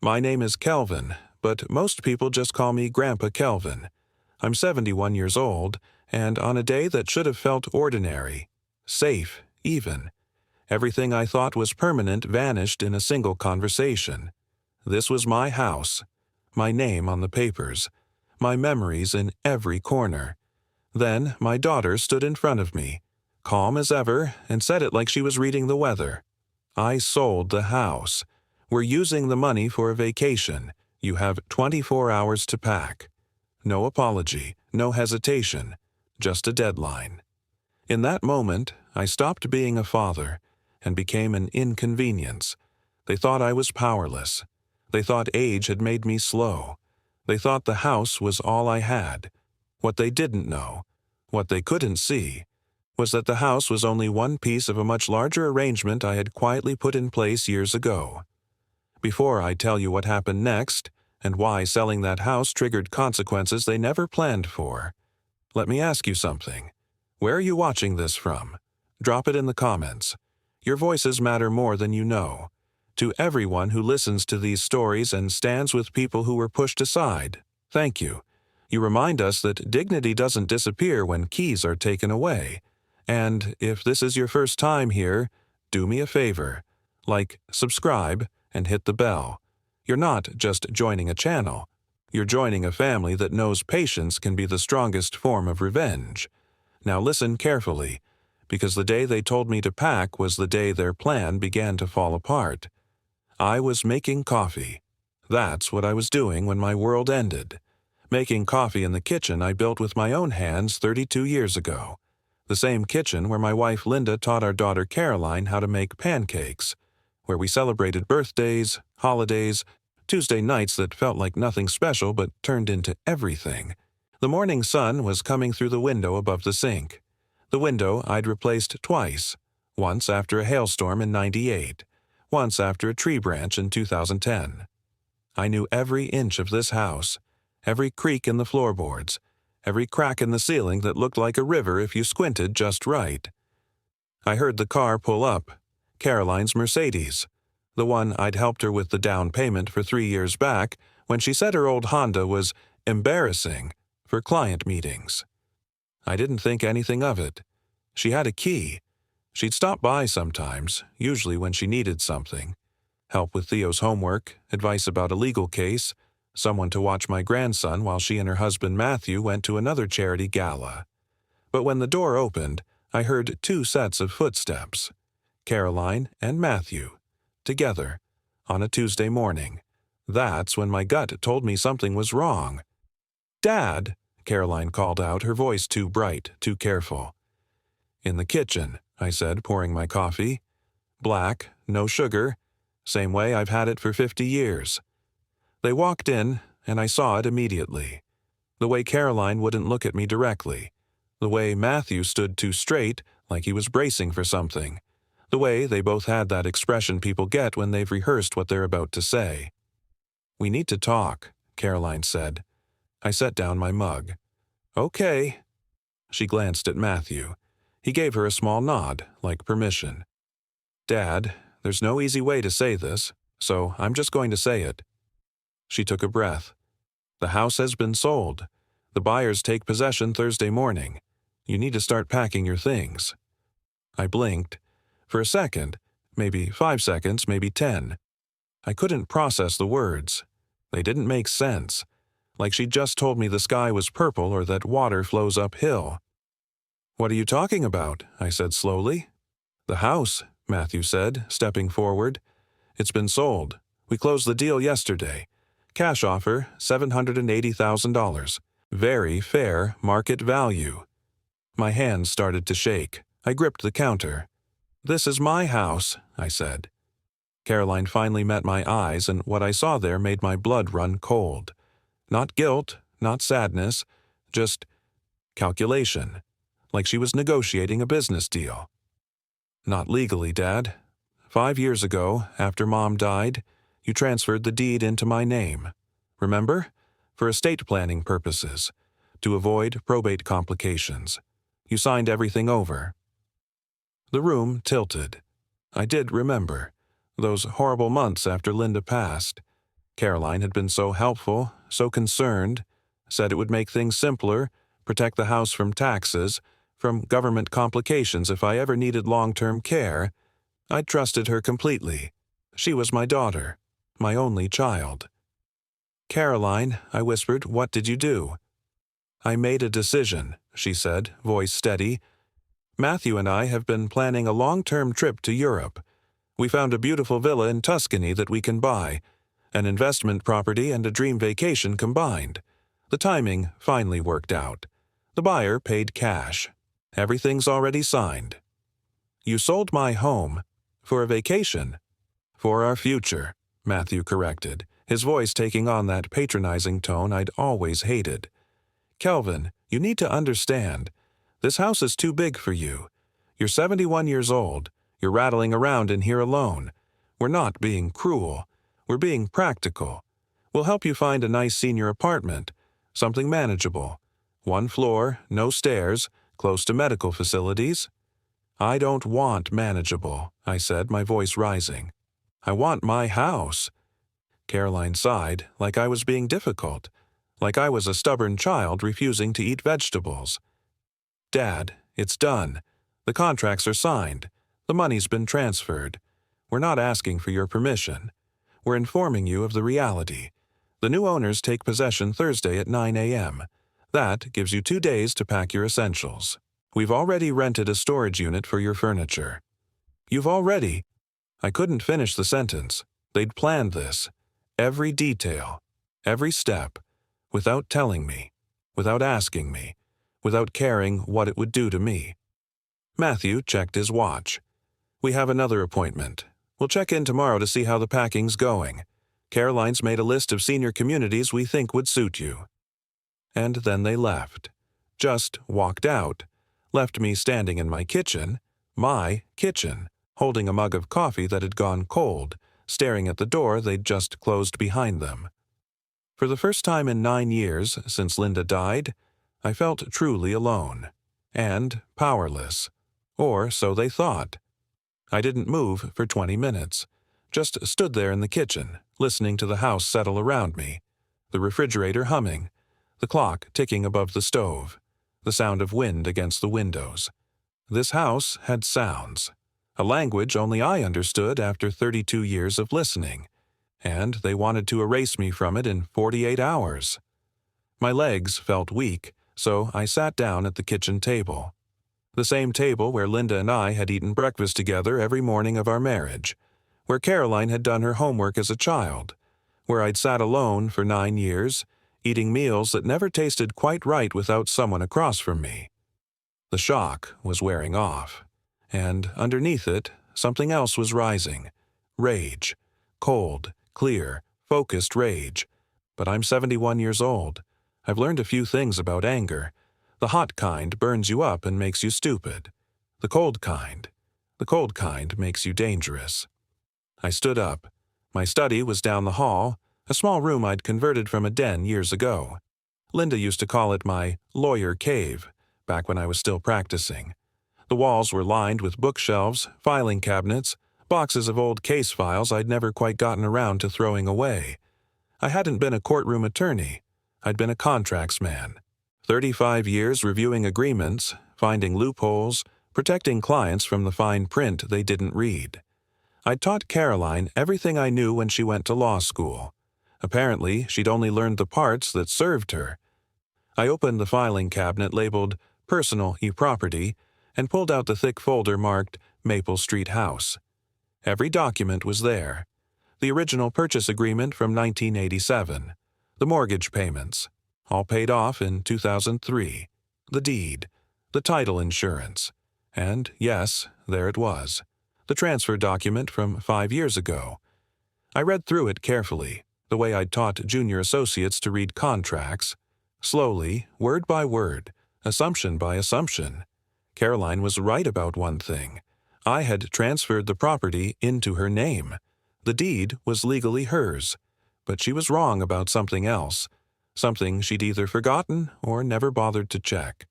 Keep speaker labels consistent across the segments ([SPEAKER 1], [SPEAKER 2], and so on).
[SPEAKER 1] My name is Kelvin, but most people just call me Grandpa Kelvin. I'm 71 years old, and on a day that should have felt ordinary, safe, even, everything I thought was permanent vanished in a single conversation. This was my house, my name on the papers, my memories in every corner. Then my daughter stood in front of me, calm as ever, and said it like she was reading the weather. I sold the house. We're using the money for a vacation. You have 24 hours to pack. No apology, no hesitation, just a deadline. In that moment, I stopped being a father and became an inconvenience. They thought I was powerless. They thought age had made me slow. They thought the house was all I had. What they didn't know, what they couldn't see, was that the house was only one piece of a much larger arrangement I had quietly put in place years ago. Before I tell you what happened next, and why selling that house triggered consequences they never planned for, let me ask you something. Where are you watching this from? Drop it in the comments. Your voices matter more than you know. To everyone who listens to these stories and stands with people who were pushed aside, thank you. You remind us that dignity doesn't disappear when keys are taken away. And if this is your first time here, do me a favor. Like, subscribe, and hit the bell. You're not just joining a channel. You're joining a family that knows patience can be the strongest form of revenge. Now listen carefully, because the day they told me to pack was the day their plan began to fall apart. I was making coffee. That's what I was doing when my world ended. Making coffee in the kitchen I built with my own hands 32 years ago. The same kitchen where my wife Linda taught our daughter Caroline how to make pancakes, where we celebrated birthdays, holidays, Tuesday nights that felt like nothing special but turned into everything. The morning sun was coming through the window above the sink. The window I'd replaced twice, once after a hailstorm in '98, once after a tree branch in 2010. I knew every inch of this house, every creak in the floorboards, every crack in the ceiling that looked like a river if you squinted just right. I heard the car pull up, Caroline's Mercedes, the one I'd helped her with the down payment for 3 years back when she said her old Honda was embarrassing for client meetings. I didn't think anything of it. She had a key. She'd stop by sometimes, usually when she needed something. Help with Theo's homework, advice about a legal case, someone to watch my grandson while she and her husband Matthew went to another charity gala. But when the door opened, I heard 2 sets of footsteps, Caroline and Matthew, together, on a Tuesday morning. That's when my gut told me something was wrong. "Dad," Caroline called out, her voice too bright, too careful. "In the kitchen," I said, pouring my coffee. "Black, no sugar, same way I've had it for 50 years. They walked in, and I saw it immediately. The way Caroline wouldn't look at me directly. The way Matthew stood too straight, like he was bracing for something. The way they both had that expression people get when they've rehearsed what they're about to say. "We need to talk," Caroline said. I set down my mug. "Okay." She glanced at Matthew. He gave her a small nod, like permission. "Dad, there's no easy way to say this, so I'm just going to say it." She took a breath. "The house has been sold. The buyers take possession Thursday morning. You need to start packing your things." I blinked. For a second, maybe 5 seconds, maybe 10. I couldn't process the words. They didn't make sense. Like she'd just told me the sky was purple or that water flows uphill. "What are you talking about?" I said slowly. "The house," Matthew said, stepping forward. "It's been sold. We closed the deal yesterday. Cash offer, $780,000. Very fair market value." My hands started to shake. I gripped the counter. "This is my house," I said. Caroline finally met my eyes, and what I saw there made my blood run cold. Not guilt, not sadness, just calculation, like she was negotiating a business deal. "Not legally, Dad. 5 years ago, after Mom died, you transferred the deed into my name. Remember? For estate planning purposes, to avoid probate complications. You signed everything over." The room tilted. I did remember. Those horrible months after Linda passed. Caroline had been so helpful, so concerned, said it would make things simpler, protect the house from taxes, from government complications if I ever needed long-term care. I trusted her completely. She was my daughter, my only child. "Caroline," I whispered, "what did you do?" "I made a decision," she said, voice steady. "Matthew and I have been planning a long-term trip to Europe. We found a beautiful villa in Tuscany that we can buy, an investment property and a dream vacation combined. The timing finally worked out. The buyer paid cash. Everything's already signed." "You sold my home. For a vacation?" "For our future," Matthew corrected, his voice taking on that patronizing tone I'd always hated. "Kelvin, you need to understand. This house is too big for you. You're 71 years old. You're rattling around in here alone. We're not being cruel. We're being practical. We'll help you find a nice senior apartment, something manageable. 1 floor, no stairs, close to medical facilities." "I don't want manageable," I said, my voice rising. "I want my house." Caroline sighed, like I was being difficult, like I was a stubborn child refusing to eat vegetables. "Dad, it's done. The contracts are signed. The money's been transferred. We're not asking for your permission. We're informing you of the reality. The new owners take possession Thursday at 9 a.m. That gives you 2 days to pack your essentials. We've already rented a storage unit for your furniture." "You've already—" I couldn't finish the sentence. They'd planned this. Every detail, every step, without telling me, without asking me, without caring what it would do to me. Matthew checked his watch. "We have another appointment. We'll check in tomorrow to see how the packing's going. Caroline's made a list of senior communities we think would suit you." And then they left. Just walked out. Left me standing in my kitchen, holding a mug of coffee that had gone cold, staring at the door they'd just closed behind them. For the first time in 9 years since Linda died, I felt truly alone. And powerless. Or so they thought. I didn't move for 20 minutes. Just stood there in the kitchen, listening to the house settle around me. The refrigerator humming. The clock ticking above the stove. The sound of wind against the windows. This house had sounds. A language only I understood after 32 years of listening. And they wanted to erase me from it in 48 hours. My legs felt weak, so I sat down at the kitchen table. The same table where Linda and I had eaten breakfast together every morning of our marriage, where Caroline had done her homework as a child, where I'd sat alone for 9 years, eating meals that never tasted quite right without someone across from me. The shock was wearing off, and underneath it, something else was rising. Rage. Cold, clear, focused rage. But I'm 71 years old. I've learned a few things about anger. The hot kind burns you up and makes you stupid. The cold kind makes you dangerous. I stood up. My study was down the hall, a small room I'd converted from a den years ago. Linda used to call it my lawyer cave, back when I was still practicing. The walls were lined with bookshelves, filing cabinets, boxes of old case files I'd never quite gotten around to throwing away. I hadn't been a courtroom attorney. I'd been a contracts man. 35 years reviewing agreements, finding loopholes, protecting clients from the fine print they didn't read. I'd taught Caroline everything I knew when she went to law school. Apparently, she'd only learned the parts that served her. I opened the filing cabinet labeled Personal E-Property and pulled out the thick folder marked Maple Street House. Every document was there. The original purchase agreement from 1987. The mortgage payments. All paid off in 2003. The deed. The title insurance. And, yes, there it was. The transfer document from 5 years ago. I read through it carefully, the way I'd taught junior associates to read contracts. Slowly, word by word, assumption by assumption. Caroline was right about one thing. I had transferred the property into her name. The deed was legally hers. But she was wrong about something else. Something she'd either forgotten or never bothered to check.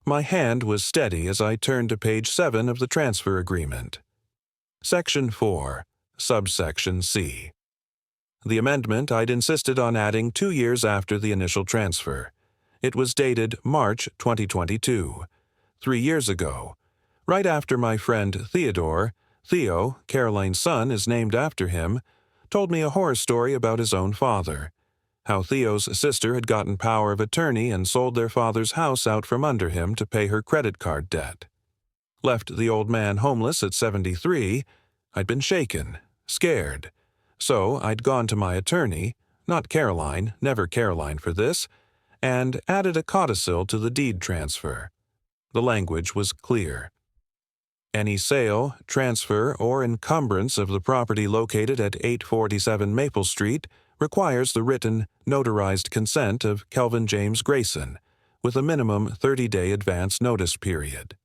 [SPEAKER 1] My hand was steady as I turned to page 7 of the transfer agreement. Section 4, subsection C. The amendment I'd insisted on adding 2 years after the initial transfer. It was dated March 2022, 3 years ago, right after my friend Theodore, Theo, Caroline's son is named after him, told me a horror story about his own father, how Theo's sister had gotten power of attorney and sold their father's house out from under him to pay her credit card debt. Left the old man homeless at 73, I'd been shaken, scared. So I'd gone to my attorney, not Caroline, never Caroline for this, and added a codicil to the deed transfer. The language was clear. Any sale, transfer, or encumbrance of the property located at 847 Maple Street requires the written, notarized consent of Kelvin James Grayson, with a minimum 30-day advance notice period.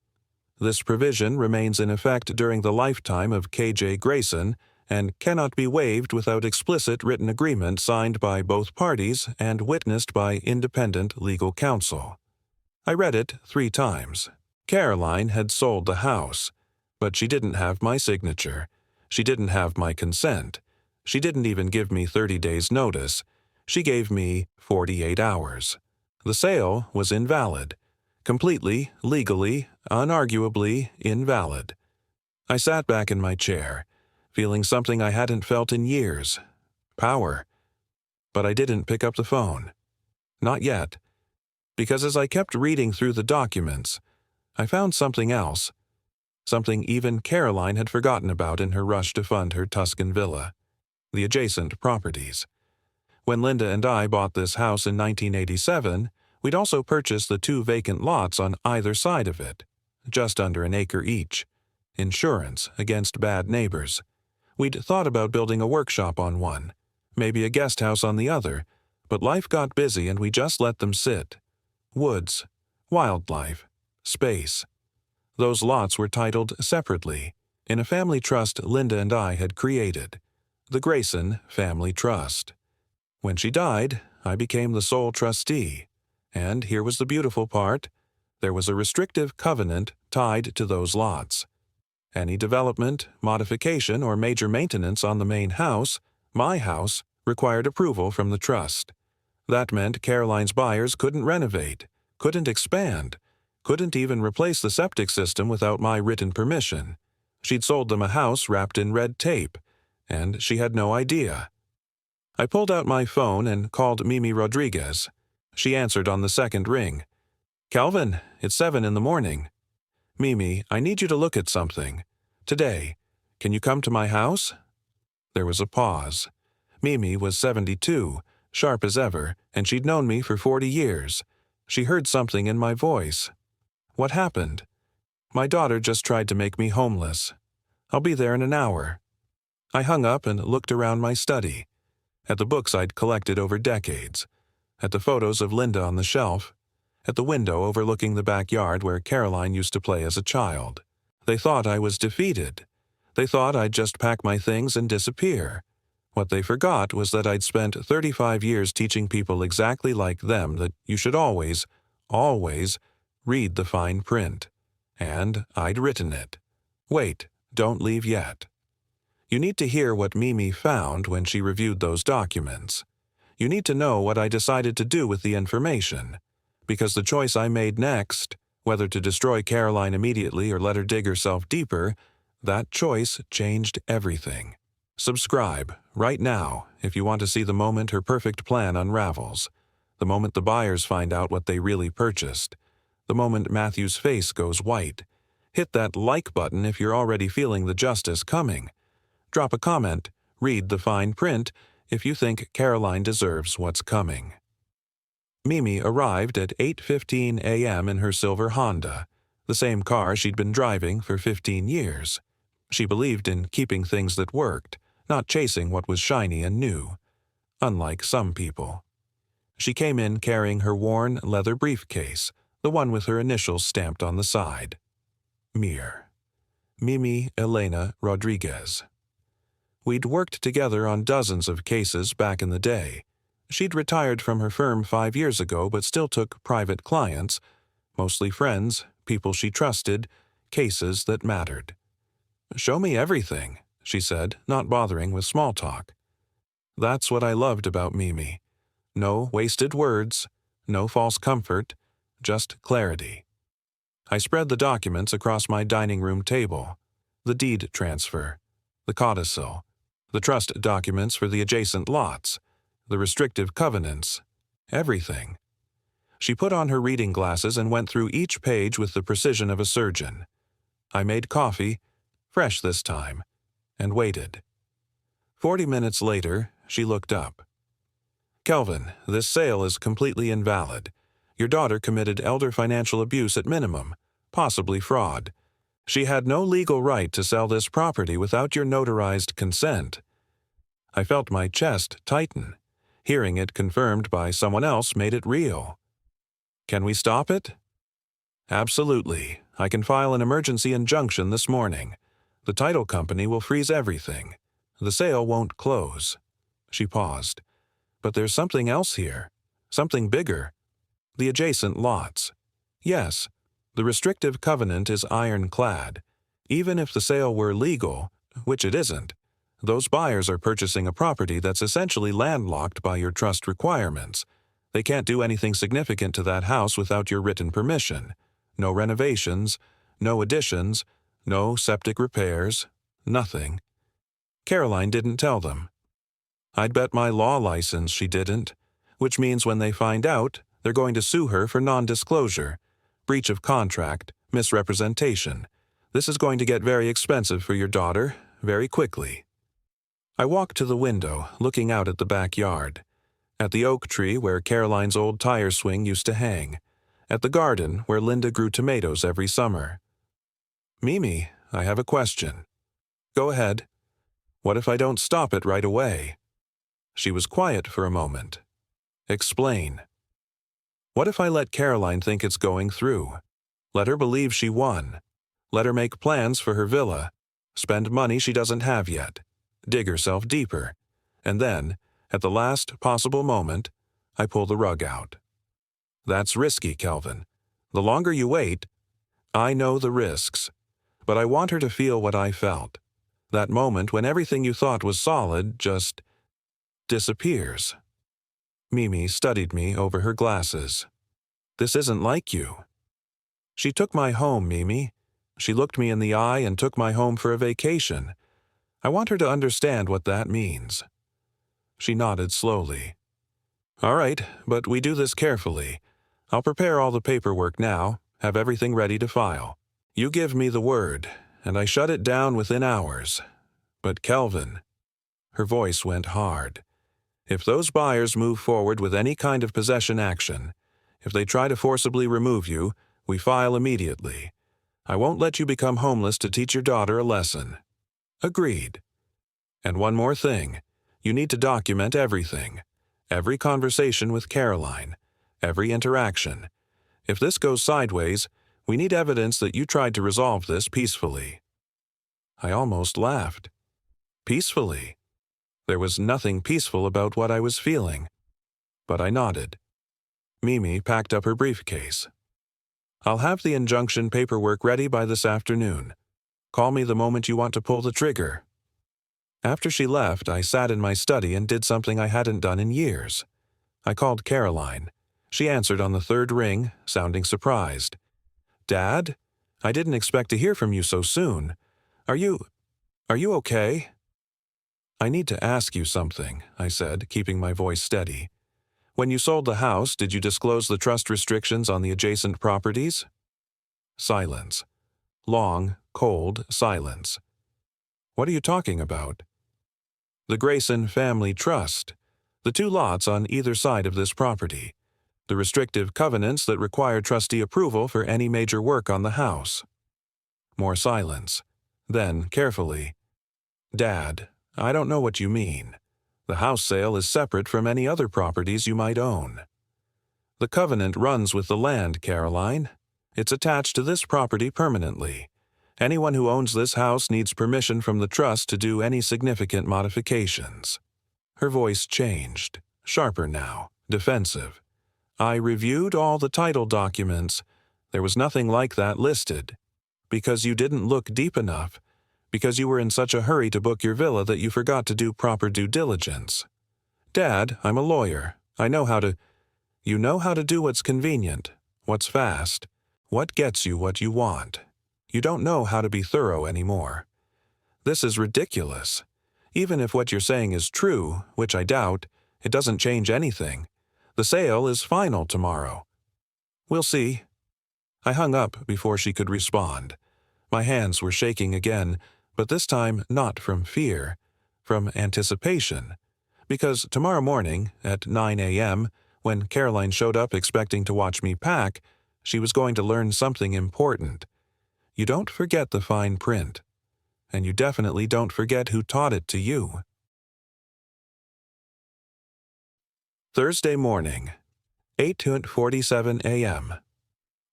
[SPEAKER 1] This provision remains in effect during the lifetime of K.J. Grayson and cannot be waived without explicit written agreement signed by both parties and witnessed by independent legal counsel. I read it 3 times. Caroline had sold the house, but she didn't have my signature. She didn't have my consent. She didn't even give me 30 days' notice. She gave me 48 hours. The sale was invalid. Completely, legally, unarguably invalid. I sat back in my chair, feeling something I hadn't felt in years. Power. But I didn't pick up the phone. Not yet. Because as I kept reading through the documents, I found something else. Something even Caroline had forgotten about in her rush to fund her Tuscan villa. The adjacent properties. When Linda and I bought this house in 1987, we'd also purchased the 2 vacant lots on either side of it, just under an acre each. Insurance against bad neighbors. We'd thought about building a workshop on one, maybe a guest house on the other, but life got busy and we just let them sit. Woods, wildlife, space. Those lots were titled separately, in a family trust Linda and I had created, the Grayson Family Trust. When she died, I became the sole trustee, and here was the beautiful part, there was a restrictive covenant tied to those lots. Any development, modification, or major maintenance on the main house, my house, required approval from the trust. That meant Caroline's buyers couldn't renovate, couldn't expand, couldn't even replace the septic system without my written permission. She'd sold them a house wrapped in red tape, and she had no idea. I pulled out my phone and called Mimi Rodriguez. She answered on the second ring. "Kelvin, it's 7 in the morning. Mimi, I need you to look at something. Today. Can you come to my house?" There was a pause. Mimi was 72, sharp as ever, and she'd known me for 40 years. She heard something in my voice. "What happened?" "My daughter just tried to make me homeless. I'll be there in an hour." I hung up and looked around my study, at the books I'd collected over decades, at the photos of Linda on the shelf, at the window overlooking the backyard where Caroline used to play as a child. They thought I was defeated. They thought I'd just pack my things and disappear. What they forgot was that I'd spent 35 years teaching people exactly like them that you should always, always read the fine print. And I'd written it. Wait, don't leave yet. You need to hear what Mimi found when she reviewed those documents. You need to know what I decided to do with the information. Because the choice I made next, whether to destroy Caroline immediately or let her dig herself deeper, that choice changed everything. Subscribe, right now, if you want to see the moment her perfect plan unravels, the moment the buyers find out what they really purchased, the moment Matthew's face goes white. Hit that like button if you're already feeling the justice coming. Drop a comment, read the fine print, if you think Caroline deserves what's coming. Mimi arrived at 8:15 a.m. in her silver Honda, the same car she'd been driving for 15 years. She believed in keeping things that worked, not chasing what was shiny and new, unlike some people. She came in carrying her worn leather briefcase, the one with her initials stamped on the side. Mir. Mimi Elena Rodriguez. We'd worked together on dozens of cases back in the day. She'd retired from her firm 5 years ago but still took private clients, mostly friends, people she trusted, cases that mattered. "Show me everything," she said, not bothering with small talk. That's what I loved about Mimi. No wasted words, no false comfort, just clarity. I spread the documents across my dining room table. The deed transfer, the codicil, the trust documents for the adjacent lots, the restrictive covenants, everything. She put on her reading glasses and went through each page with the precision of a surgeon. I made coffee, fresh this time, and waited. 40 minutes later, she looked up. "Kelvin, this sale is completely invalid. Your daughter committed elder financial abuse at minimum, possibly fraud. She had no legal right to sell this property without your notarized consent." I felt my chest tighten. Hearing it confirmed by someone else made it real. "Can we stop it?" "Absolutely. I can file an emergency injunction this morning. The title company will freeze everything. The sale won't close." She paused. "But there's something else here. Something bigger. The adjacent lots. Yes, the restrictive covenant is ironclad. Even if the sale were legal, which it isn't, those buyers are purchasing a property that's essentially landlocked by your trust requirements. They can't do anything significant to that house without your written permission. No renovations, no additions, no septic repairs, nothing. Caroline didn't tell them. I'd bet my law license she didn't, which means when they find out, they're going to sue her for non-disclosure, breach of contract, misrepresentation. This is going to get very expensive for your daughter, very quickly. I walked to the window, looking out at the backyard, at the oak tree where Caroline's old tire swing used to hang, at the garden where Linda grew tomatoes every summer. "Mimi, I have a question." "Go ahead." "What if I don't stop it right away?" She was quiet for a moment. "Explain." "What if I let Caroline think it's going through? Let her believe she won. Let her make plans for her villa, spend money she doesn't have yet, dig herself deeper, and then, at the last possible moment, I pull the rug out. That's risky, Kelvin. The longer you wait, I know the risks, but I want her to feel what I felt. That moment when everything you thought was solid just disappears." Mimi studied me over her glasses. "This isn't like you." "She took my home, Mimi. She looked me in the eye and took my home for a vacation. I want her to understand what that means." She nodded slowly. "All right, but we do this carefully. I'll prepare all the paperwork now, have everything ready to file. You give me the word, and I shut it down within hours. But Kelvin," her voice went hard, "if those buyers move forward with any kind of possession action, if they try to forcibly remove you, we file immediately. I won't let you become homeless to teach your daughter a lesson." "Agreed." "And one more thing. You need to document everything. Every conversation with Caroline. Every interaction. If this goes sideways, we need evidence that you tried to resolve this peacefully." I almost laughed. Peacefully? There was nothing peaceful about what I was feeling. But I nodded. Mimi packed up her briefcase. "I'll have the injunction paperwork ready by this afternoon. Call me the moment you want to pull the trigger." After she left, I sat in my study and did something I hadn't done in years. I called Caroline. She answered on the third ring, sounding surprised. "Dad? I didn't expect to hear from you so soon. Are you okay?" "I need to ask you something," I said, keeping my voice steady. "When you sold the house, did you disclose the trust restrictions on the adjacent properties?" Silence. Long, cold silence. "What are you talking about?" "The Grayson Family Trust. The 2 lots on either side of this property. The restrictive covenants that require trustee approval for any major work on the house." More silence. Then, carefully, "Dad, I don't know what you mean. The house sale is separate from any other properties you might own. The covenant runs with the land, Caroline. It's attached to this property permanently. Anyone who owns this house needs permission from the trust to do any significant modifications." Her voice changed, sharper now, defensive. "I reviewed all the title documents. There was nothing like that listed. Because you didn't look deep enough. Because you were in such a hurry to book your villa that you forgot to do proper due diligence. Dad, I'm a lawyer. I know how to— You know how to do what's convenient, what's fast, what gets you what you want. You don't know how to be thorough anymore. This is ridiculous. Even if what you're saying is true, which I doubt, it doesn't change anything. The sale is final tomorrow. We'll see. I hung up before she could respond. My hands were shaking again, but this time not from fear, from anticipation. Because tomorrow morning, at 9 a.m., when Caroline showed up expecting to watch me pack, she was going to learn something important. You don't forget the fine print. And you definitely don't forget who taught it to you. Thursday morning, 8:47 a.m.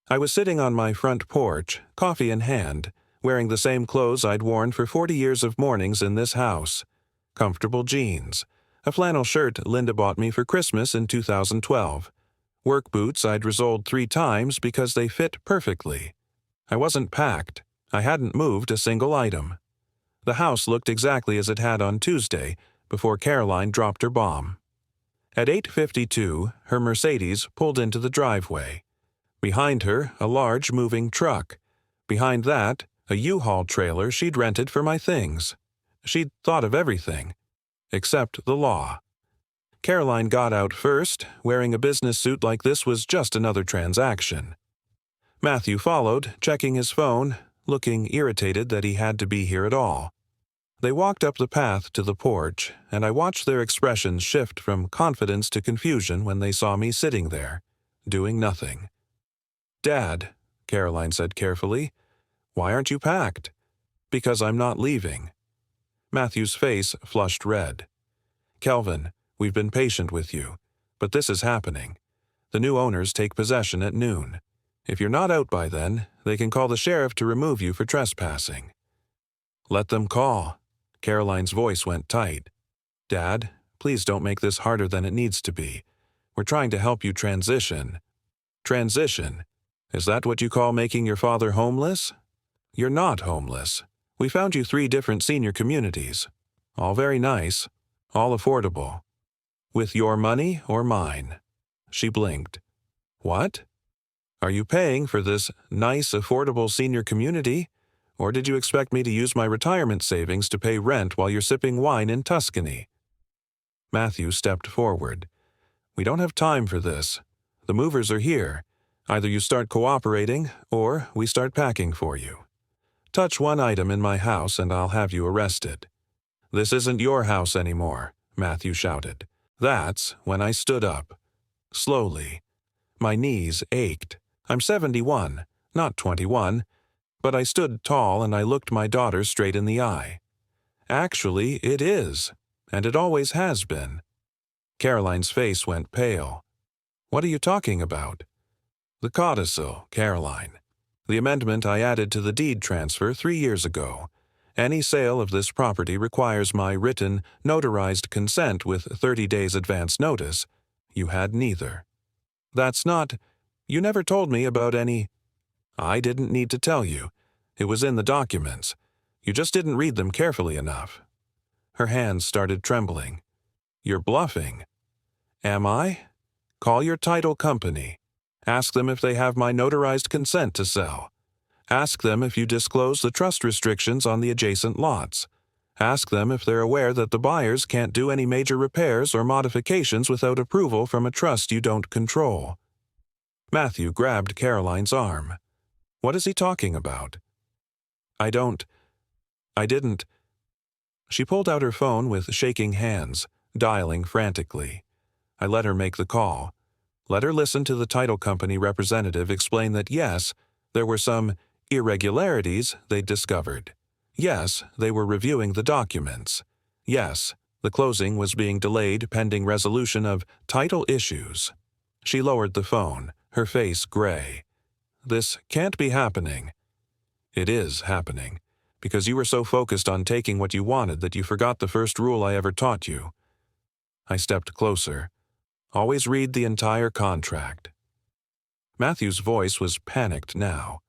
[SPEAKER 1] I was sitting on my front porch, coffee in hand, wearing the same clothes I'd worn for 40 years of mornings in this house. Comfortable jeans, a flannel shirt Linda bought me for Christmas in 2012, work boots I'd resoled 3 times because they fit perfectly. I wasn't packed. I hadn't moved a single item. The house looked exactly as it had on Tuesday, before Caroline dropped her bomb. At 8:52, her Mercedes pulled into the driveway. Behind her, a large moving truck. Behind that, a U-Haul trailer she'd rented for my things. She'd thought of everything, except the law. Caroline got out first. Wearing a business suit like this was just another transaction. Matthew followed, checking his phone, looking irritated that he had to be here at all. They walked up the path to the porch, and I watched their expressions shift from confidence to confusion when they saw me sitting there, doing nothing. "Dad," Caroline said carefully, "why aren't you packed?" "Because I'm not leaving." Matthew's face flushed red. "Kelvin, we've been patient with you, but this is happening. The new owners take possession at noon. If you're not out by then, they can call the sheriff to remove you for trespassing." "Let them call." Caroline's voice went tight. "Dad, please don't make this harder than it needs to be. We're trying to help you transition." "Transition? Is that what you call making your father homeless?" "You're not homeless. We found you 3 different senior communities. All very nice, all affordable. With your money or mine?" She blinked. "What? Are you paying for this nice, affordable senior community? Or did you expect me to use my retirement savings to pay rent while you're sipping wine in Tuscany?" Matthew stepped forward. "We don't have time for this. The movers are here. Either you start cooperating, or we start packing for you. Touch one item in my house and I'll have you arrested." "This isn't your house anymore," Matthew shouted. That's when I stood up. Slowly. My knees ached. I'm 71, not 21. But I stood tall and I looked my daughter straight in the eye. "Actually, it is, and it always has been." Caroline's face went pale. "What are you talking about?" "The codicil, Caroline. The amendment I added to the deed transfer 3 years ago. Any sale of this property requires my written, notarized consent with 30 days advance notice. You had neither." "That's not— You never told me about any—" "I didn't need to tell you. It was in the documents. You just didn't read them carefully enough." Her hands started trembling. "You're bluffing." "Am I? Call your title company. Ask them if they have my notarized consent to sell. Ask them if you disclose the trust restrictions on the adjacent lots. Ask them if they're aware that the buyers can't do any major repairs or modifications without approval from a trust you don't control." Matthew grabbed Caroline's arm. "What is he talking about?" I didn't." She pulled out her phone with shaking hands, dialing frantically. I let her make the call. Let her listen to the title company representative explain that yes, there were some irregularities they'd discovered. Yes, they were reviewing the documents. Yes, the closing was being delayed pending resolution of title issues. She lowered the phone, her face gray. "This can't be happening." "It is happening, because you were so focused on taking what you wanted that you forgot the first rule I ever taught you." I stepped closer. "Always read the entire contract." Matthew's voice was panicked now.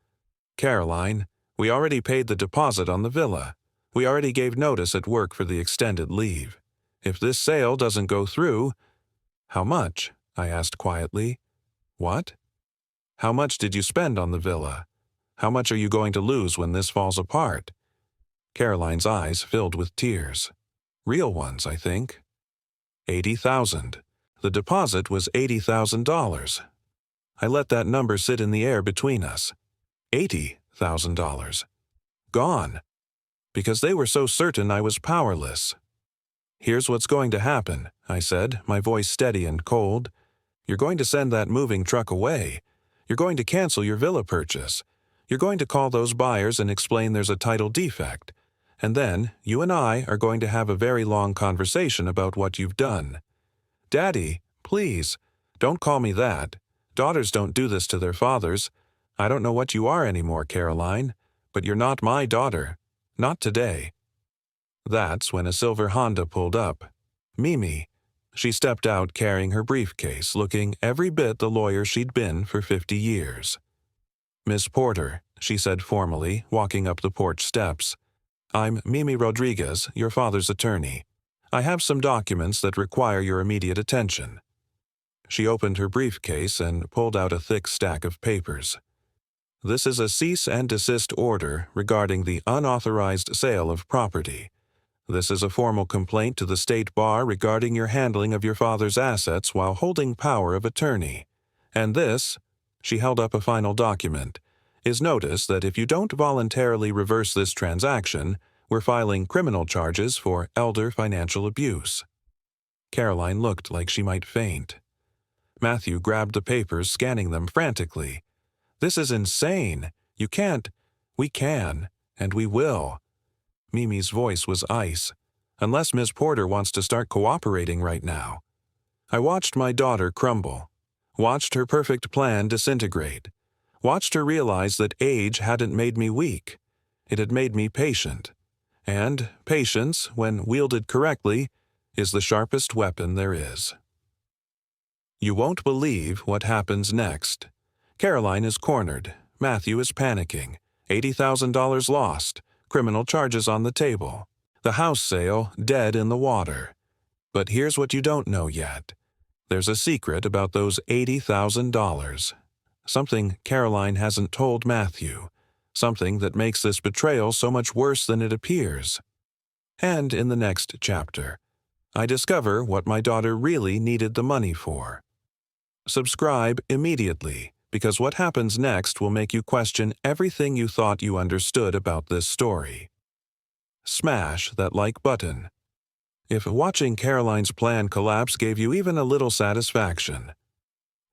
[SPEAKER 1] "Caroline, we already paid the deposit on the villa. We already gave notice at work for the extended leave. If this sale doesn't go through—" "How much?" I asked quietly. "What? How much did you spend on the villa? How much are you going to lose when this falls apart?" Caroline's eyes filled with tears. Real ones, I think. 80,000. The deposit was $80,000. I let that number sit in the air between us. $80,000. Gone. Because they were so certain I was powerless. "Here's what's going to happen," I said, my voice steady and cold. "You're going to send that moving truck away. You're going to cancel your villa purchase. You're going to call those buyers and explain there's a title defect. And then you and I are going to have a very long conversation about what you've done." "Daddy, please, don't call me that. Daughters don't do this to their fathers. I don't know what you are anymore, Caroline, but you're not my daughter. Not today." That's when a silver Honda pulled up. Mimi. She stepped out carrying her briefcase, looking every bit the lawyer she'd been for 50 years. "Miss Porter," she said formally, walking up the porch steps. "I'm Mimi Rodriguez, your father's attorney. I have some documents that require your immediate attention." She opened her briefcase and pulled out a thick stack of papers. "This is a cease and desist order regarding the unauthorized sale of property. This is a formal complaint to the State Bar regarding your handling of your father's assets while holding power of attorney. And this," she held up a final document, "is notice that if you don't voluntarily reverse this transaction, we're filing criminal charges for elder financial abuse." Caroline looked like she might faint. Matthew grabbed the papers, scanning them frantically. "This is insane. You can't—" "We can, and we will." Mimi's voice was ice. "Unless Miss Porter wants to start cooperating right now." I watched my daughter crumble. Watched her perfect plan disintegrate. Watched her realize that age hadn't made me weak. It had made me patient. And patience, when wielded correctly, is the sharpest weapon there is. You won't believe what happens next. Caroline is cornered. Matthew is panicking. $80,000 lost. Criminal charges on the table. The house sale dead in the water. But here's what you don't know yet. There's a secret about those $80,000. Something Caroline hasn't told Matthew. Something that makes this betrayal so much worse than it appears. And in the next chapter, I discover what my daughter really needed the money for. Subscribe immediately, because what happens next will make you question everything you thought you understood about this story. Smash that like button. If watching Caroline's plan collapse gave you even a little satisfaction.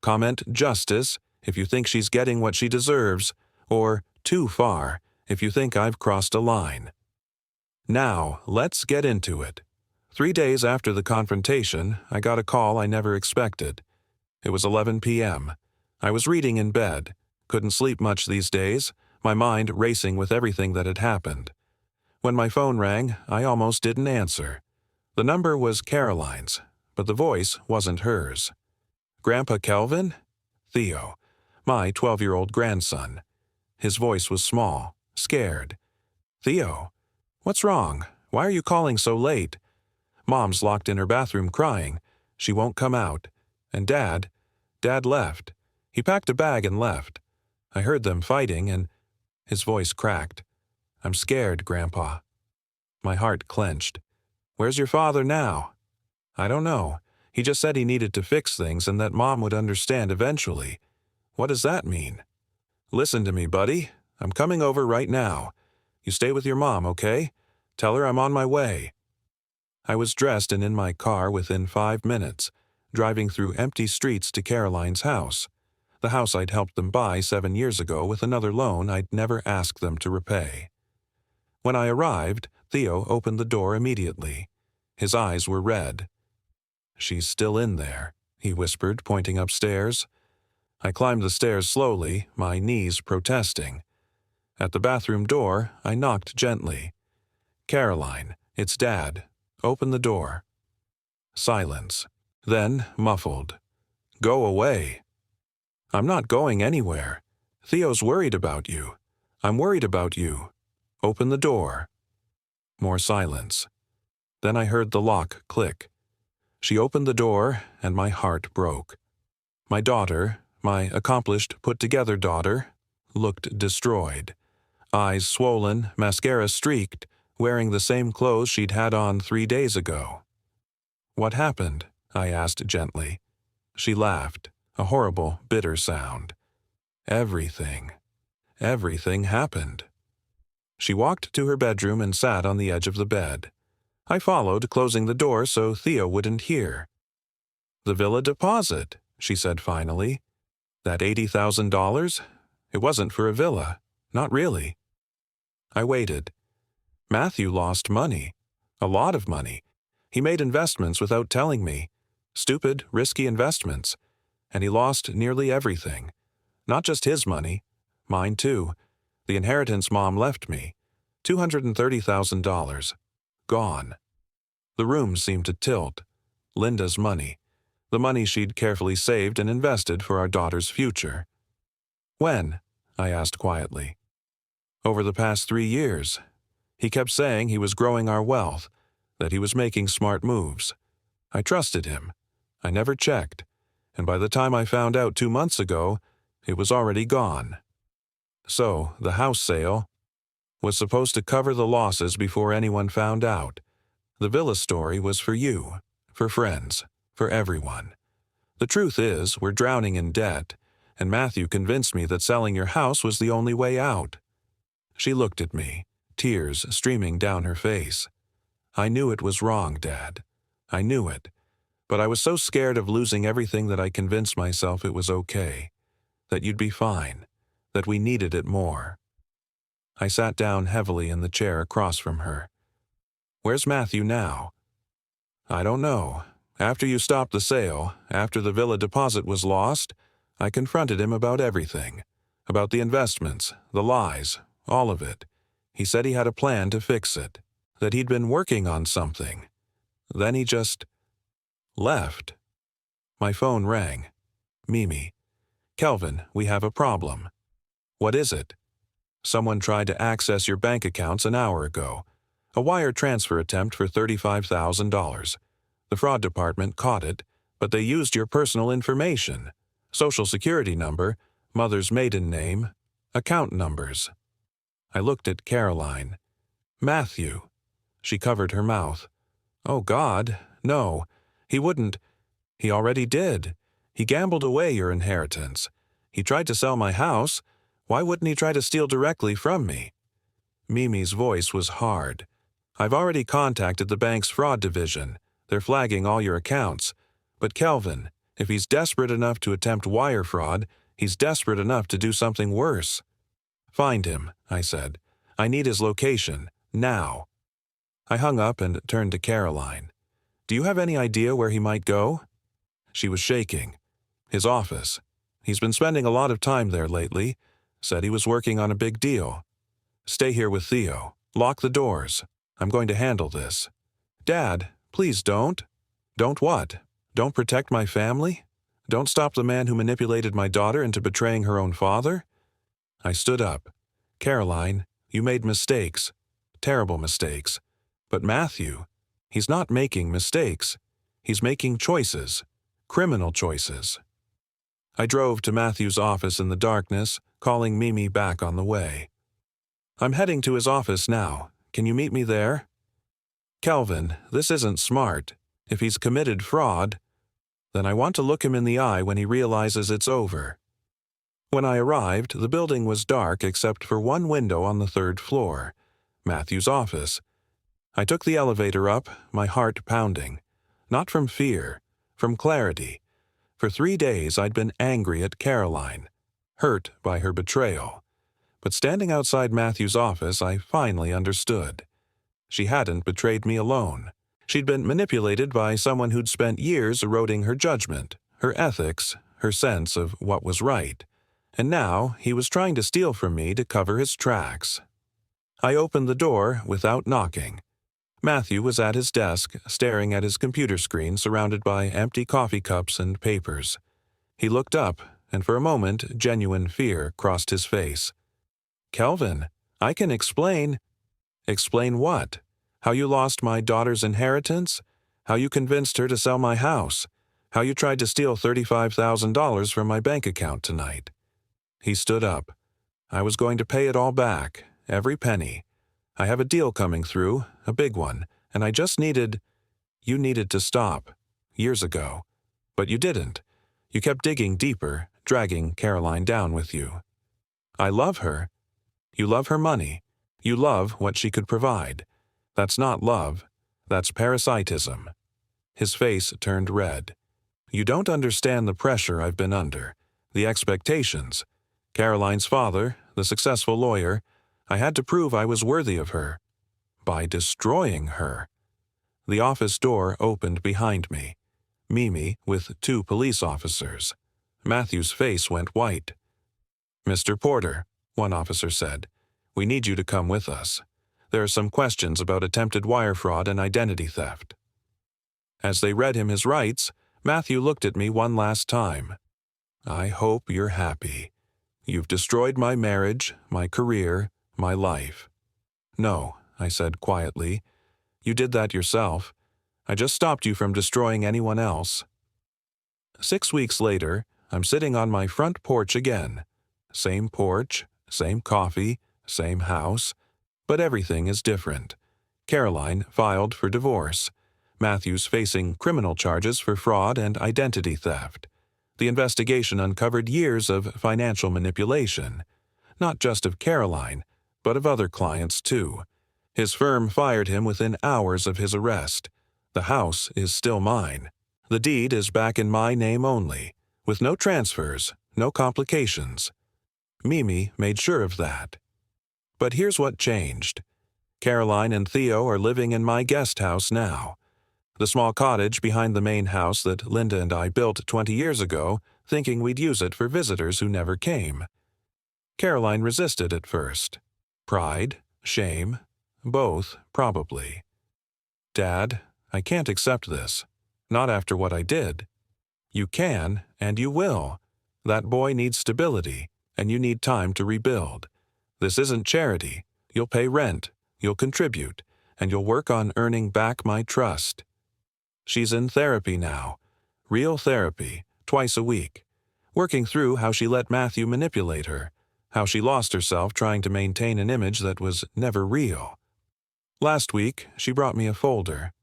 [SPEAKER 1] Comment justice if you think she's getting what she deserves, or too far if you think I've crossed a line. Now, let's get into it. 3 days after the confrontation, I got a call I never expected. It was 11 p.m. I was reading in bed. Couldn't sleep much these days, my mind racing with everything that had happened. When my phone rang, I almost didn't answer. The number was Caroline's, but the voice wasn't hers. Grandpa Kelvin? Theo, my 12-year-old grandson. His voice was small, scared. "Theo, what's wrong? Why are you calling so late? Mom's locked in her bathroom crying. She won't come out. And Dad left. He packed a bag and left. I heard them fighting and—" His voice cracked. "I'm scared, Grandpa." My heart clenched. "Where's your father now?" "I don't know. He just said he needed to fix things and that Mom would understand eventually." "What does that mean?" "Listen to me, buddy. I'm coming over right now. You stay with your mom, okay? Tell her I'm on my way." I was dressed and in my car within 5 minutes, driving through empty streets to Caroline's house, the house I'd helped them buy 7 years ago with another loan I'd never asked them to repay. When I arrived, Theo opened the door immediately. His eyes were red. "She's still in there," he whispered, pointing upstairs. I climbed the stairs slowly, my knees protesting. At the bathroom door, I knocked gently. "Caroline, it's Dad. Open the door." Silence. Then, muffled. "Go away." "I'm not going anywhere. Theo's worried about you. I'm worried about you. Open the door." More silence. Then I heard the lock click. She opened the door, and my heart broke. My daughter, my accomplished, put-together daughter, looked destroyed. Eyes swollen, mascara streaked, wearing the same clothes she'd had on 3 days ago. "What happened?" I asked gently. She laughed, a horrible, bitter sound. Everything happened. She walked to her bedroom and sat on the edge of the bed. I followed, closing the door so Theo wouldn't hear. "The villa deposit," she said finally. "That $80,000? It wasn't for a villa. Not really." I waited. Matthew lost money. A lot of money. He made investments without telling me. Stupid, risky investments. And he lost nearly everything. Not just his money. Mine too. The inheritance Mom left me. $230,000. Gone. The room seemed to tilt. Linda's money. The money she'd carefully saved and invested for our daughter's future. "When?" I asked quietly. "Over the past 3 years. He kept saying he was growing our wealth, that he was making smart moves. I trusted him. I never checked, and by the time I found out 2 months ago, it was already gone." So, the house sale was supposed to cover the losses before anyone found out. The villa story was for you, for friends, for everyone. The truth is, we're drowning in debt, and Matthew convinced me that selling your house was the only way out. She looked at me, tears streaming down her face. "I knew it was wrong, Dad. I knew it. But I was so scared of losing everything that I convinced myself it was okay, that you'd be fine, that we needed it more." I sat down heavily in the chair across from her. "Where's Matthew now?" "I don't know. After you stopped the sale, after the villa deposit was lost, I confronted him about everything. About the investments, the lies, all of it. He said he had a plan to fix it, that he'd been working on something. Then he just left." My phone rang. "Mimi. Kelvin, we have a problem." "What is it?" "Someone tried to access your bank accounts an hour ago. A wire transfer attempt for $35,000. The fraud department caught it, but they used your personal information. Social security number, mother's maiden name, account numbers." I looked at Caroline. "Matthew." She covered her mouth. "Oh God, no. He wouldn't. He already did. He gambled away your inheritance. He tried to sell my house. Why wouldn't he try to steal directly from me?" Mimi's voice was hard. "I've already contacted the bank's fraud division. They're flagging all your accounts. But Kelvin, if he's desperate enough to attempt wire fraud, he's desperate enough to do something worse." "Find him," I said. "I need his location, now." I hung up and turned to Caroline. "Do you have any idea where he might go?" She was shaking. "His office. He's been spending a lot of time there lately. Said he was working on a big deal. Stay here with Theo. Lock the doors. I'm going to handle this." "Dad, please don't." "Don't what? Don't protect my family? Don't stop the man who manipulated my daughter into betraying her own father?" I stood up. "Caroline, you made mistakes. Terrible mistakes. But Matthew, he's not making mistakes. He's making choices. Criminal choices." I drove to Matthew's office in the darkness, calling Mimi back on the way. "I'm heading to his office now. Can you meet me there?" "Kelvin, this isn't smart. If he's committed fraud, then I want to look him in the eye when he realizes it's over." When I arrived, the building was dark except for one window on the 3rd floor, Matthew's office. I took the elevator up, my heart pounding. Not from fear, from clarity. For 3 days I'd been angry at Caroline, hurt by her betrayal. But standing outside Matthew's office, I finally understood. She hadn't betrayed me alone. She'd been manipulated by someone who'd spent years eroding her judgment, her ethics, her sense of what was right. And now he was trying to steal from me to cover his tracks. I opened the door without knocking. Matthew was at his desk, staring at his computer screen surrounded by empty coffee cups and papers. He looked up, and for a moment genuine fear crossed his face. "Kelvin, I can explain." "Explain what? How you lost my daughter's inheritance? How you convinced her to sell my house? How you tried to steal $35,000 from my bank account tonight?" He stood up. "I was going to pay it all back, every penny. I have a deal coming through, a big one, and I just needed—" "You needed to stop, years ago. But you didn't. You kept digging deeper, dragging Caroline down with you. I love her. You love her money. You love what she could provide. That's not love. That's parasitism." His face turned red. "You don't understand the pressure I've been under, the expectations. Caroline's father, the successful lawyer, I had to prove I was worthy of her. By destroying her." The office door opened behind me. Mimi with 2 police officers. Matthew's face went white. "Mr. Porter," one officer said, "we need you to come with us. There are some questions about attempted wire fraud and identity theft." As they read him his rights, Matthew looked at me one last time. "I hope you're happy. You've destroyed my marriage, my career, my life." "No," I said quietly. "You did that yourself. I just stopped you from destroying anyone else." 6 weeks later, I'm sitting on my front porch again. Same porch, same coffee, same house, but everything is different. Caroline filed for divorce. Matthew's facing criminal charges for fraud and identity theft. The investigation uncovered years of financial manipulation, not just of Caroline, but of other clients too. His firm fired him within hours of his arrest. The house is still mine. The deed is back in my name only, with no transfers, no complications. Mimi made sure of that. But here's what changed. Caroline and Theo are living in my guest house now. The small cottage behind the main house that Linda and I built 20 years ago, thinking we'd use it for visitors who never came. Caroline resisted at first. Pride, shame, both, probably. "Dad, I can't accept this. Not after what I did." "You can, and you will. That boy needs stability, and you need time to rebuild. This isn't charity. You'll pay rent, you'll contribute, and you'll work on earning back my trust." She's in therapy now. Real therapy, twice a week. Working through how she let Matthew manipulate her, how she lost herself trying to maintain an image that was never real. Last week, she brought me a folder.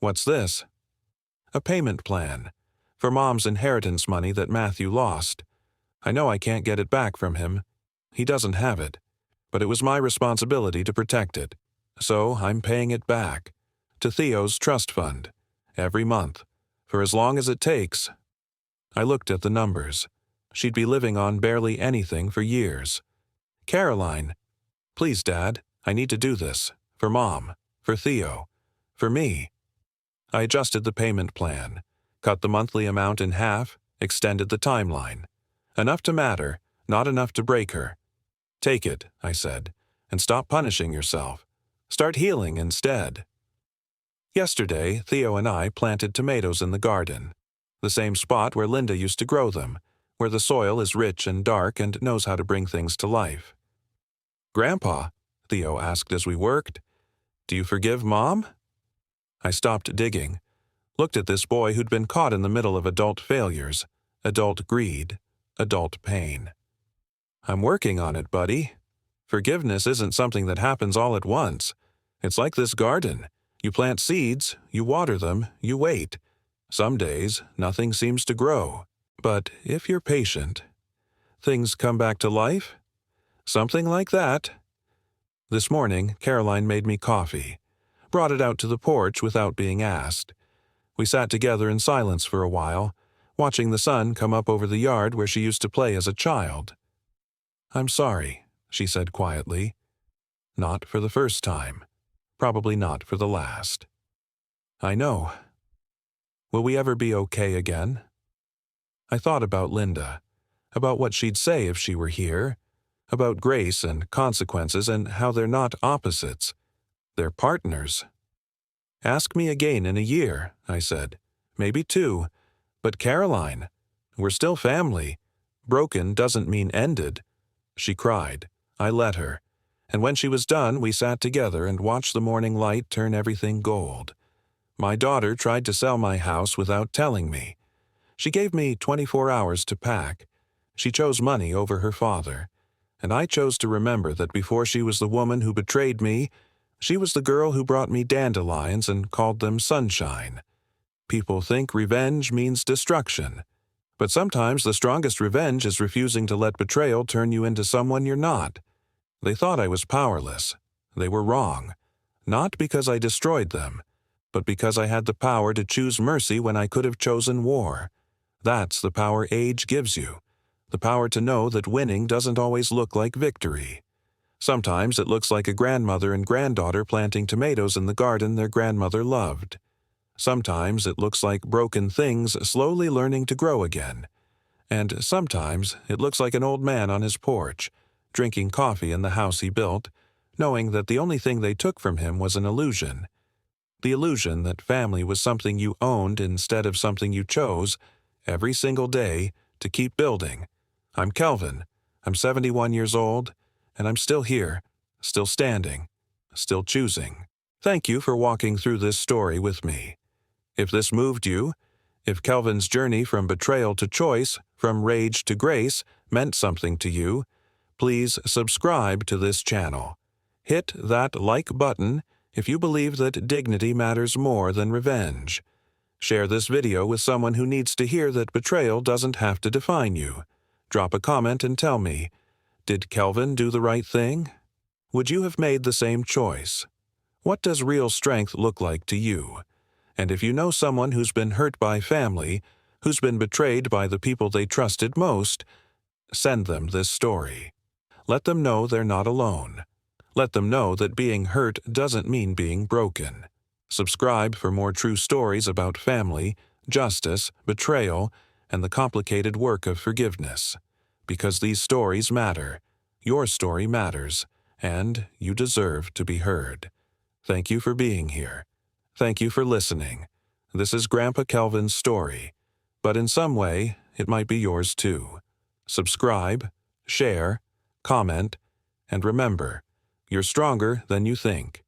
[SPEAKER 1] "What's this?" "A payment plan. For Mom's inheritance money that Matthew lost. I know I can't get it back from him. He doesn't have it. But it was my responsibility to protect it. So I'm paying it back. To Theo's trust fund. Every month. For as long as it takes." I looked at the numbers. She'd be living on barely anything for years. "Caroline." "Please, Dad, I need to do this. For Mom. For Theo. For me." I adjusted the payment plan, cut the monthly amount in half, extended the timeline. Enough to matter, not enough to break her. "Take it," I said, "and stop punishing yourself. Start healing instead." Yesterday, Theo and I planted tomatoes in the garden, the same spot where Linda used to grow them, where the soil is rich and dark and knows how to bring things to life. "Grandpa," Theo asked as we worked, "do you forgive Mom?" I stopped digging, looked at this boy who'd been caught in the middle of adult failures, adult greed, adult pain. "I'm working on it, buddy. Forgiveness isn't something that happens all at once. It's like this garden. You plant seeds, you water them, you wait. Some days, nothing seems to grow. But if you're patient, things come back to life? Something like that." This morning, Caroline made me coffee, brought it out to the porch without being asked. We sat together in silence for a while, watching the sun come up over the yard where she used to play as a child. "I'm sorry," she said quietly. "Not for the first time. Probably not for the last." "I know. Will we ever be okay again?" I thought about Linda, about what she'd say if she were here, about grace and consequences and how they're not opposites. They're partners. "Ask me again in a year," I said. "Maybe 2. But Caroline, we're still family. Broken doesn't mean ended." She cried. I let her. And when she was done, we sat together and watched the morning light turn everything gold. My daughter tried to sell my house without telling me. She gave me 24 hours to pack. She chose money over her father. And I chose to remember that before she was the woman who betrayed me, she was the girl who brought me dandelions and called them sunshine. People think revenge means destruction. But sometimes the strongest revenge is refusing to let betrayal turn you into someone you're not. They thought I was powerless. They were wrong. Not because I destroyed them, but because I had the power to choose mercy when I could have chosen war. That's the power age gives you. The power to know that winning doesn't always look like victory. Sometimes it looks like a grandmother and granddaughter planting tomatoes in the garden their grandmother loved. Sometimes it looks like broken things slowly learning to grow again. And sometimes it looks like an old man on his porch, drinking coffee in the house he built, knowing that the only thing they took from him was an illusion. The illusion that family was something you owned instead of something you chose, every single day, to keep building. I'm Kelvin. I'm 71 years old, and I'm still here, still standing, still choosing. Thank you for walking through this story with me. If this moved you, if Kelvin's journey from betrayal to choice, from rage to grace, meant something to you, please subscribe to this channel. Hit that like button if you believe that dignity matters more than revenge. Share this video with someone who needs to hear that betrayal doesn't have to define you. Drop a comment and tell me, did Kelvin do the right thing? Would you have made the same choice? What does real strength look like to you? And if you know someone who's been hurt by family, who's been betrayed by the people they trusted most, send them this story. Let them know they're not alone. Let them know that being hurt doesn't mean being broken. Subscribe for more true stories about family, justice, betrayal, and the complicated work of forgiveness. Because these stories matter. Your story matters, and you deserve to be heard. Thank you for being here. Thank you for listening. This is Grandpa Kelvin's story, but in some way, it might be yours too. Subscribe, share, comment, and remember, you're stronger than you think.